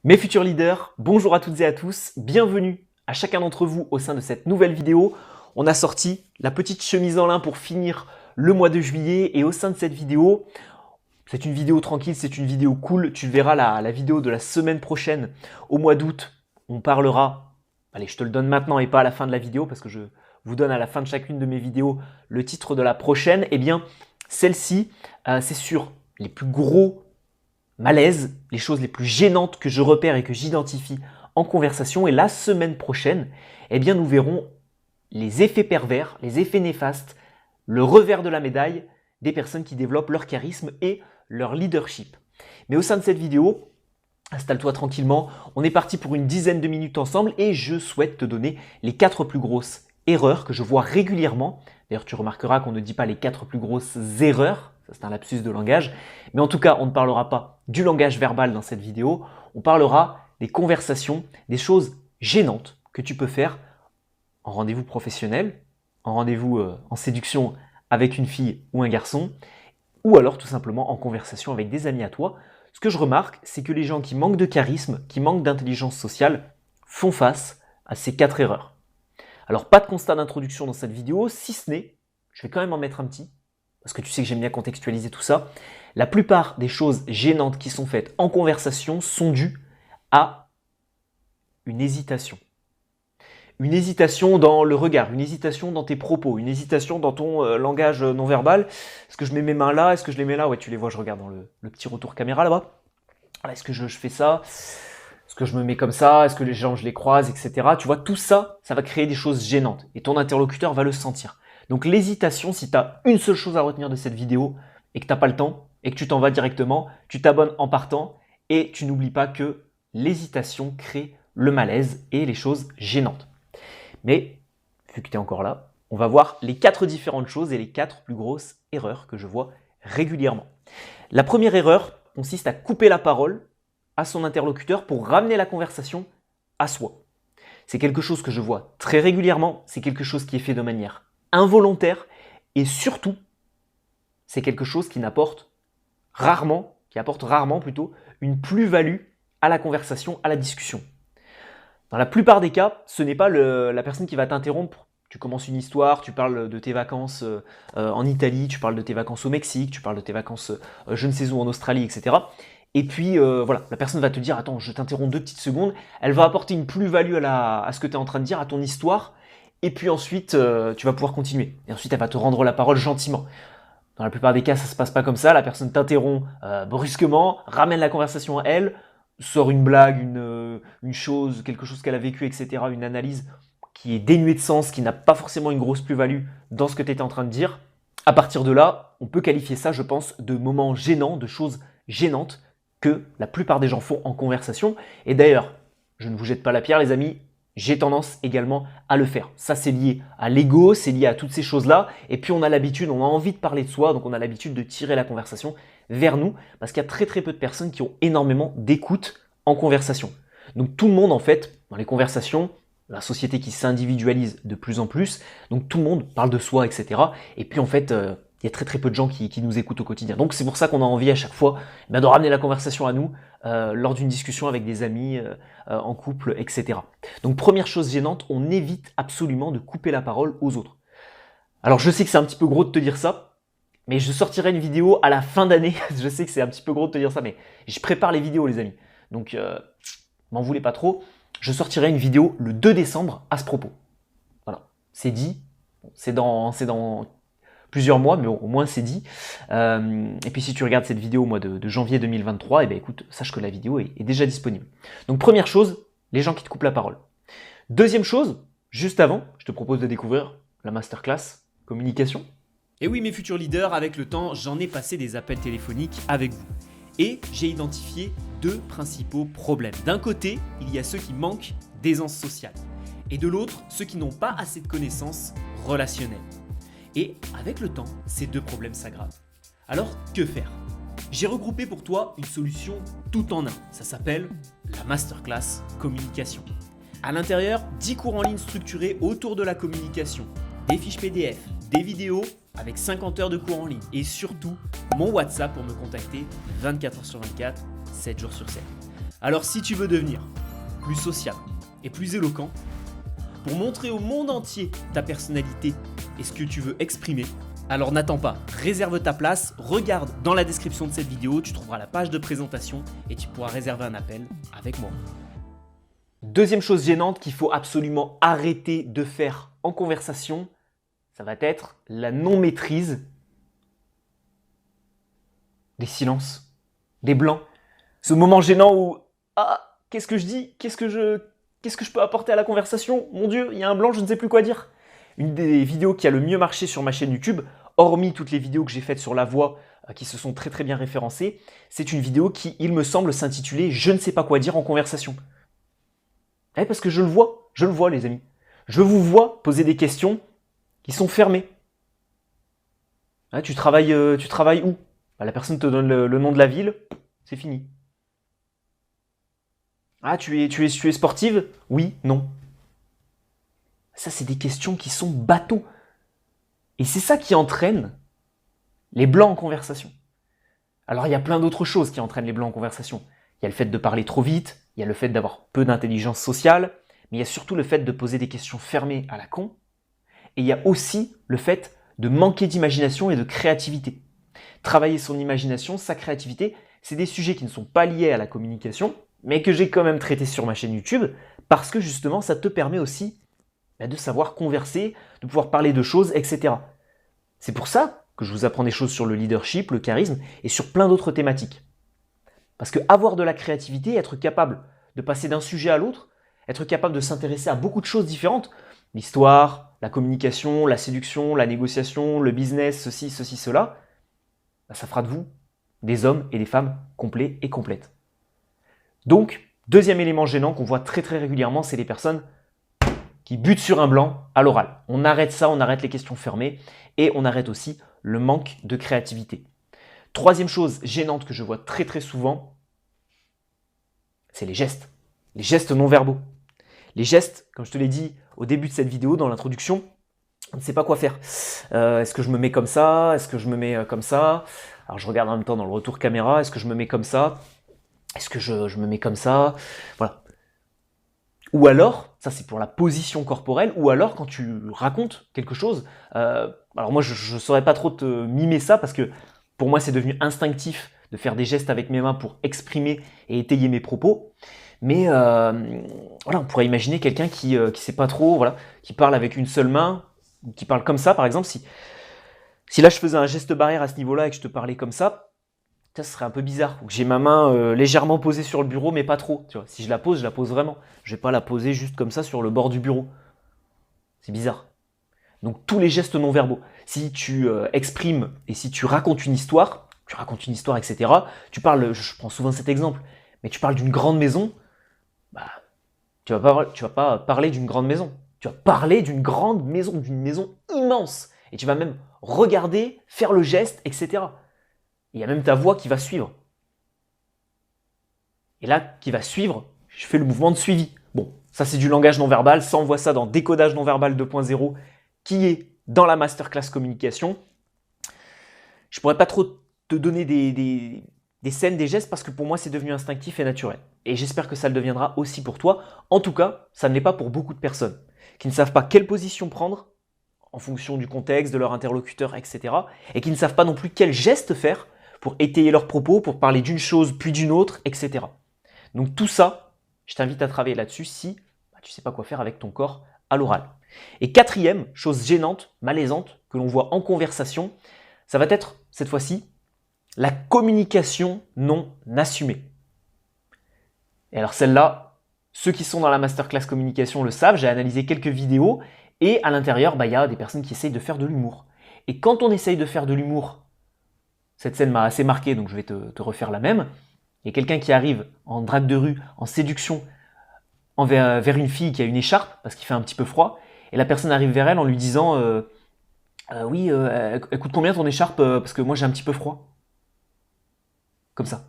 Mes futurs leaders, bonjour à toutes et à tous, bienvenue à chacun d'entre vous au sein de cette nouvelle vidéo. On a sorti la petite chemise en lin pour finir le mois de juillet et au sein de cette vidéo, c'est une vidéo tranquille, c'est une vidéo cool, tu verras la vidéo de la semaine prochaine au mois d'août. On parlera, allez je te le donne maintenant et pas à la fin de la vidéo parce que je vous donne à la fin de chacune de mes vidéos le titre de la prochaine. Eh bien celle-ci, c'est sur les plus gros malaise, les choses les plus gênantes que je repère et que j'identifie en conversation. Et la semaine prochaine, eh bien, nous verrons les effets pervers, les effets néfastes, le revers de la médaille des personnes qui développent leur charisme et leur leadership. Mais au sein de cette vidéo, installe-toi tranquillement, on est parti pour une dizaine de minutes ensemble et je souhaite te donner les 4 plus grosses erreurs que je vois régulièrement. D'ailleurs, tu remarqueras qu'on ne dit pas les 4 plus grosses erreurs, ça c'est un lapsus de langage, mais en tout cas, on ne parlera pas du langage verbal dans cette vidéo, on parlera des conversations, des choses gênantes que tu peux faire en rendez-vous professionnel, en rendez-vous en séduction avec une fille ou un garçon, ou alors tout simplement en conversation avec des amis à toi. Ce que je remarque, c'est que les gens qui manquent de charisme, qui manquent d'intelligence sociale, font face à ces 4 erreurs. Alors pas de constat d'introduction dans cette vidéo, si ce n'est, je vais quand même en mettre un petit, parce que tu sais que j'aime bien contextualiser tout ça. La plupart des choses gênantes qui sont faites en conversation sont dues à une hésitation. Une hésitation dans le regard, une hésitation dans tes propos, une hésitation dans ton langage non verbal. Est-ce que je mets mes mains là? Est-ce que je les mets là? Ouais, tu les vois, je regarde dans le petit retour caméra là-bas. Est-ce que je fais ça? Est-ce que je me mets comme ça? Est-ce que les gens, je les croise, etc. Tu vois, tout ça, ça va créer des choses gênantes. Et ton interlocuteur va le sentir. Donc l'hésitation, si tu as une seule chose à retenir de cette vidéo et que tu n'as pas le temps et que tu t'en vas directement, tu t'abonnes en partant et tu n'oublies pas que l'hésitation crée le malaise et les choses gênantes. Mais, vu que tu es encore là, on va voir les 4 différentes choses et les 4 plus grosses erreurs que je vois régulièrement. La première erreur consiste à couper la parole à son interlocuteur pour ramener la conversation à soi. C'est quelque chose que je vois très régulièrement, c'est quelque chose qui est fait de manière involontaire et surtout, c'est quelque chose qui apporte rarement plutôt une plus-value à la conversation, à la discussion. Dans la plupart des cas, ce n'est pas la personne qui va t'interrompre. Tu commences une histoire, tu parles de tes vacances en Italie, tu parles de tes vacances au Mexique, tu parles de tes vacances je ne sais où en Australie, etc. Et puis voilà, la personne va te dire « Attends, je t'interromps 2 petites secondes ». Elle va apporter une plus-value à ce que tu es en train de dire, à ton histoire. Et puis ensuite, tu vas pouvoir continuer. Et ensuite, elle va te rendre la parole gentiment. Dans la plupart des cas, ça ne se passe pas comme ça. La personne t'interrompt brusquement, ramène la conversation à elle, sort une blague, une chose, quelque chose qu'elle a vécu, etc. Une analyse qui est dénuée de sens, qui n'a pas forcément une grosse plus-value dans ce que tu étais en train de dire. À partir de là, on peut qualifier ça, je pense, de moments gênants, de choses gênantes que la plupart des gens font en conversation. Et d'ailleurs, je ne vous jette pas la pierre, les amis, j'ai tendance également à le faire. Ça, c'est lié à l'ego, c'est lié à toutes ces choses-là. Et puis, on a l'habitude, on a envie de parler de soi, donc on a l'habitude de tirer la conversation vers nous, parce qu'il y a très très peu de personnes qui ont énormément d'écoute en conversation. Donc tout le monde, en fait, dans les conversations, la société qui s'individualise de plus en plus, donc tout le monde parle de soi, etc. Et puis en fait, il y a très très peu de gens qui nous écoutent au quotidien. Donc c'est pour ça qu'on a envie à chaque fois de ramener la conversation à nous lors d'une discussion avec des amis, en couple, etc. Donc première chose gênante, on évite absolument de couper la parole aux autres. Alors je sais que c'est un petit peu gros de te dire ça, mais je sortirai une vidéo à la fin d'année. Je sais que c'est un petit peu gros de te dire ça, mais je prépare les vidéos, les amis. Donc, m'en voulez pas trop. Je sortirai une vidéo le 2 décembre à ce propos. Voilà, c'est dit. C'est dans plusieurs mois, mais au moins c'est dit. Et puis si tu regardes cette vidéo au mois de janvier 2023, eh ben écoute, sache que la vidéo est déjà disponible. Donc première chose, les gens qui te coupent la parole. Deuxième chose, juste avant, je te propose de découvrir la masterclass communication. Et oui, mes futurs leaders, avec le temps, j'en ai passé des appels téléphoniques avec vous. Et j'ai identifié 2 principaux problèmes. D'un côté, il y a ceux qui manquent d'aisance sociale. Et de l'autre, ceux qui n'ont pas assez de connaissances relationnelles. Et avec le temps, ces 2 problèmes s'aggravent. Alors, que faire? J'ai regroupé pour toi une solution tout en un. Ça s'appelle la masterclass communication. À l'intérieur, 10 cours en ligne structurés autour de la communication. Des fiches PDF, des vidéos avec 50 heures de cours en ligne et surtout mon WhatsApp pour me contacter 24 h sur 24, 7 jours sur 7. Alors si tu veux devenir plus social et plus éloquent, pour montrer au monde entier ta personnalité et ce que tu veux exprimer, alors n'attends pas, réserve ta place, regarde dans la description de cette vidéo, tu trouveras la page de présentation et tu pourras réserver un appel avec moi. Deuxième chose gênante qu'il faut absolument arrêter de faire en conversation, ça va être la non-maîtrise des silences, des blancs. Ce moment gênant où « Ah, qu'est-ce que je dis? Qu'est-ce que je peux apporter à la conversation? Mon Dieu, il y a un blanc, je ne sais plus quoi dire. » Une des vidéos qui a le mieux marché sur ma chaîne YouTube, hormis toutes les vidéos que j'ai faites sur la voix qui se sont très très bien référencées, c'est une vidéo qui, il me semble, s'intitulait « Je ne sais pas quoi dire en conversation ». Parce que je le vois les amis. Je vous vois poser des questions qui sont fermées. Tu travailles où? La personne te donne le nom de la ville, c'est fini. Ah, tu es sportive? Oui, non. Ça, c'est des questions qui sont bateaux. Et c'est ça qui entraîne les blancs en conversation. Alors, il y a plein d'autres choses qui entraînent les blancs en conversation. Il y a le fait de parler trop vite, il y a le fait d'avoir peu d'intelligence sociale, mais il y a surtout le fait de poser des questions fermées à la con. Et il y a aussi le fait de manquer d'imagination et de créativité. Travailler son imagination, sa créativité, c'est des sujets qui ne sont pas liés à la communication, mais que j'ai quand même traité sur ma chaîne YouTube, parce que justement, ça te permet aussi de savoir converser, de pouvoir parler de choses, etc. C'est pour ça que je vous apprends des choses sur le leadership, le charisme, et sur plein d'autres thématiques. Parce que avoir de la créativité, être capable de passer d'un sujet à l'autre, être capable de s'intéresser à beaucoup de choses différentes, l'histoire, la communication, la séduction, la négociation, le business, ceci, cela, ça fera de vous des hommes et des femmes complets et complètes. Donc, deuxième élément gênant qu'on voit très très régulièrement, c'est les personnes qui butent sur un blanc à l'oral. On arrête ça, on arrête les questions fermées et on arrête aussi le manque de créativité. Troisième chose gênante que je vois très très souvent, c'est les gestes non verbaux. Les gestes, comme je te l'ai dit au début de cette vidéo, dans l'introduction, on ne sait pas quoi faire. Est-ce que je me mets comme ça? Est-ce que je me mets comme ça? Alors je regarde en même temps dans le retour caméra, est-ce que je me mets comme ça? Est-ce que je me mets comme ça? Voilà. Ou alors, ça c'est pour la position corporelle, ou alors quand tu racontes quelque chose, alors moi je ne saurais pas trop te mimer ça parce que pour moi c'est devenu instinctif de faire des gestes avec mes mains pour exprimer et étayer mes propos. Mais voilà, on pourrait imaginer quelqu'un qui sait pas trop, voilà, qui parle avec une seule main, qui parle comme ça par exemple. Si là je faisais un geste barrière à ce niveau-là et que je te parlais comme ça serait un peu bizarre. J'ai ma main légèrement posée sur le bureau, mais pas trop. Tu vois. Si je la pose vraiment. Je vais pas la poser juste comme ça sur le bord du bureau. C'est bizarre. Donc tous les gestes non verbaux. Si tu exprimes et si tu racontes une histoire, etc. Tu parles, je prends souvent cet exemple, mais tu parles d'une grande maison, tu vas pas parler d'une grande maison. Tu vas parler d'une grande maison, d'une maison immense. Et tu vas même regarder, faire le geste, etc. Il y a même ta voix qui va suivre. Et là, qui va suivre, je fais le mouvement de suivi. Bon, ça c'est du langage non verbal. Ça, on voit ça dans Décodage non verbal 2.0, qui est dans la masterclass communication. Je pourrais pas trop te donner des scènes, des gestes, parce que pour moi, c'est devenu instinctif et naturel. Et j'espère que ça le deviendra aussi pour toi. En tout cas, ça ne l'est pas pour beaucoup de personnes qui ne savent pas quelle position prendre en fonction du contexte, de leur interlocuteur, etc. Et qui ne savent pas non plus quel geste faire pour étayer leurs propos, pour parler d'une chose puis d'une autre, etc. Donc tout ça, je t'invite à travailler là-dessus si tu ne sais pas quoi faire avec ton corps à l'oral. Et quatrième chose gênante, malaisante, que l'on voit en conversation, ça va être, cette fois-ci, la communication non assumée. Et alors celle-là, ceux qui sont dans la masterclass communication le savent, j'ai analysé quelques vidéos, et à l'intérieur, il y a des personnes qui essayent de faire de l'humour. Et quand on essaye de faire de l'humour, cette scène m'a assez marqué, donc je vais te refaire la même. Il y a quelqu'un qui arrive en drague de rue, en séduction, vers une fille qui a une écharpe, parce qu'il fait un petit peu froid, et la personne arrive vers elle en lui disant oui, elle coûte combien ton écharpe, parce que moi j'ai un petit peu froid. Comme ça.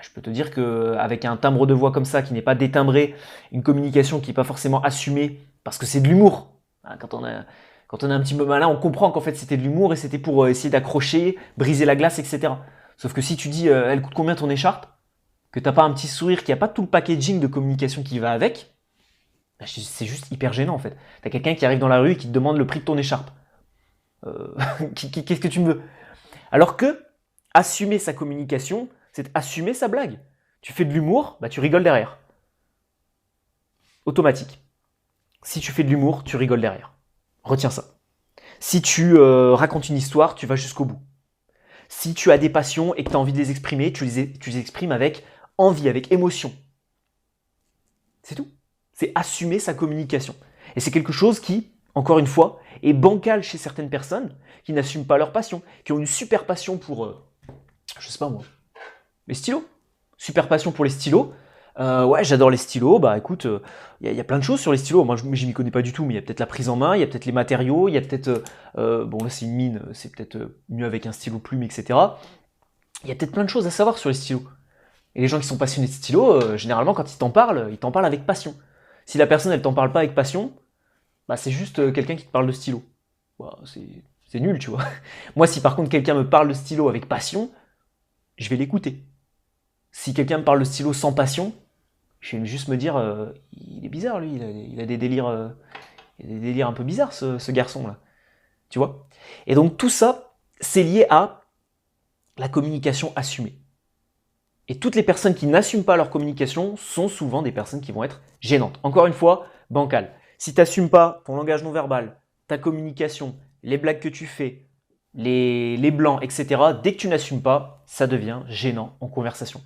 Je peux te dire qu'avec un timbre de voix comme ça, qui n'est pas détimbré, une communication qui n'est pas forcément assumée, parce que c'est de l'humour. Quand on est un petit peu malin, on comprend qu'en fait c'était de l'humour et c'était pour essayer d'accrocher, briser la glace, etc. Sauf que si tu dis elle coûte combien ton écharpe, que tu n'as pas un petit sourire, qu'il n'y a pas tout le packaging de communication qui va avec, bah, c'est juste hyper gênant en fait. Tu as quelqu'un qui arrive dans la rue et qui te demande le prix de ton écharpe. Qu'est-ce que tu me veux? Alors que assumer sa communication, c'est assumer sa blague. Tu fais de l'humour, bah, tu rigoles derrière. Automatique. Si tu fais de l'humour, tu rigoles derrière. Retiens ça. Si tu racontes une histoire, tu vas jusqu'au bout. Si tu as des passions et que tu as envie de les exprimer, tu les exprimes avec envie, avec émotion. C'est tout. C'est assumer sa communication. Et c'est quelque chose qui, encore une fois, est bancal chez certaines personnes qui n'assument pas leur passion, qui ont une super passion pour, je sais pas moi, les stylos. Super passion pour les stylos. Ouais, j'adore les stylos. Bah écoute, il y a plein de choses sur les stylos. Moi, je m'y connais pas du tout, mais il y a peut-être la prise en main, il y a peut-être les matériaux, il y a peut-être, bon là c'est une mine, c'est peut-être mieux avec un stylo plume, etc. Il y a peut-être plein de choses à savoir sur les stylos. Et les gens qui sont passionnés de stylos, généralement quand ils t'en parlent avec passion. Si la personne elle t'en parle pas avec passion, bah c'est juste quelqu'un qui te parle de stylo. Bah, c'est nul, tu vois. Moi, si par contre quelqu'un me parle de stylo avec passion, je vais l'écouter. Si quelqu'un me parle de stylo sans passion, je vais juste me dire, il est bizarre lui, il a des délires, un peu bizarres ce garçon-là. Tu vois? Et donc tout ça, c'est lié à la communication assumée. Et toutes les personnes qui n'assument pas leur communication sont souvent des personnes qui vont être gênantes. Encore une fois, bancal. Si tu n'assumes pas ton langage non verbal, ta communication, les blagues que tu fais, les blancs, etc., dès que tu n'assumes pas, ça devient gênant en conversation.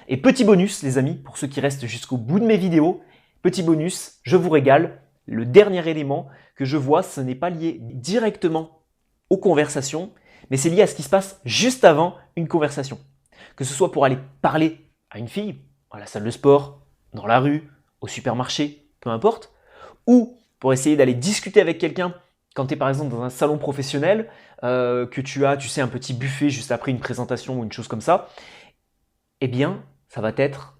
Et petit bonus, les amis, pour ceux qui restent jusqu'au bout de mes vidéos, petit bonus, je vous régale, le dernier élément que je vois, ce n'est pas lié directement aux conversations, mais c'est lié à ce qui se passe juste avant une conversation. Que ce soit pour aller parler à une fille, à la salle de sport, dans la rue, au supermarché, peu importe, ou pour essayer d'aller discuter avec quelqu'un quand tu es par exemple dans un salon professionnel, que tu as, tu sais, un petit buffet juste après une présentation ou une chose comme ça, eh bien, ça va être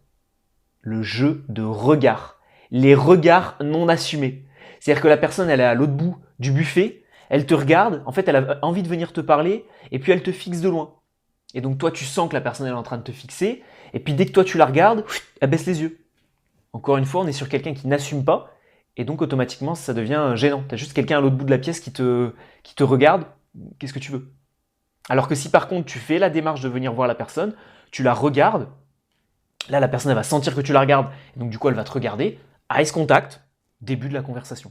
le jeu de regard. Les regards non assumés. C'est-à-dire que la personne, elle est à l'autre bout du buffet, elle te regarde, en fait, elle a envie de venir te parler, et puis elle te fixe de loin. Et donc toi, tu sens que la personne elle est en train de te fixer, et puis dès que toi tu la regardes, elle baisse les yeux. Encore une fois, on est sur quelqu'un qui n'assume pas, et donc automatiquement ça devient gênant. Tu as juste quelqu'un à l'autre bout de la pièce qui te regarde, qu'est-ce que tu veux? Alors que si par contre tu fais la démarche de venir voir la personne, tu la regardes, là la personne elle va sentir que tu la regardes, et donc du coup elle va te regarder, eye contact, début de la conversation.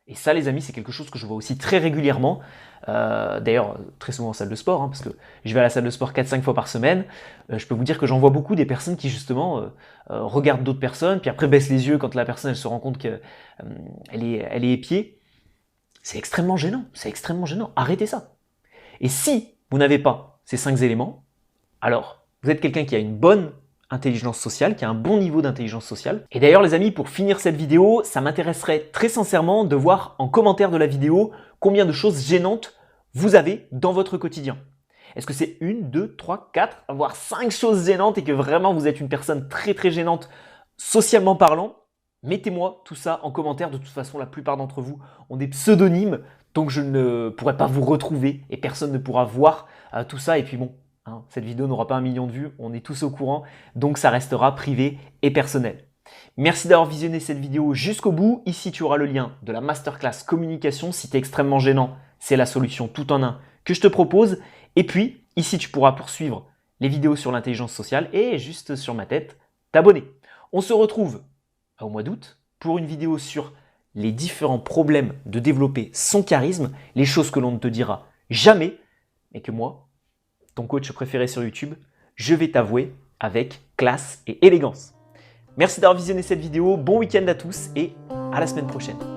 Et ça, les amis, c'est quelque chose que je vois aussi très régulièrement. D'ailleurs, très souvent en salle de sport, parce que je vais à la salle de sport 4-5 fois par semaine. Je peux vous dire que j'en vois beaucoup des personnes qui, justement, regardent d'autres personnes, puis après baissent les yeux quand la personne elle se rend compte qu'elle est épiée. C'est extrêmement gênant. C'est extrêmement gênant. Arrêtez ça. Et si vous n'avez pas ces 5 éléments, alors vous êtes quelqu'un qui a une bonne intelligence sociale, qui a un bon niveau d'intelligence sociale. Et d'ailleurs les amis, pour finir cette vidéo, ça m'intéresserait très sincèrement de voir en commentaire de la vidéo combien de choses gênantes vous avez dans votre quotidien. Est-ce que c'est 1, 2, 3, 4, voire 5 choses gênantes et que vraiment vous êtes une personne très très gênante socialement parlant? Mettez-moi tout ça en commentaire. De toute façon, la plupart d'entre vous ont des pseudonymes, donc je ne pourrai pas vous retrouver et personne ne pourra voir tout ça. Et puis bon, cette vidéo n'aura pas 1 million de vues, on est tous au courant, donc ça restera privé et personnel. Merci d'avoir visionné cette vidéo jusqu'au bout. Ici, tu auras le lien de la masterclass communication. Si tu es extrêmement gênant, c'est la solution tout en un que je te propose. Et puis, ici, tu pourras poursuivre les vidéos sur l'intelligence sociale et juste sur ma tête, t'abonner. On se retrouve au mois d'août pour une vidéo sur les différents problèmes de développer son charisme, les choses que l'on ne te dira jamais, mais que moi, ton coach préféré sur YouTube, je vais t'avouer avec classe et élégance. Merci d'avoir visionné cette vidéo, bon week-end à tous et à la semaine prochaine.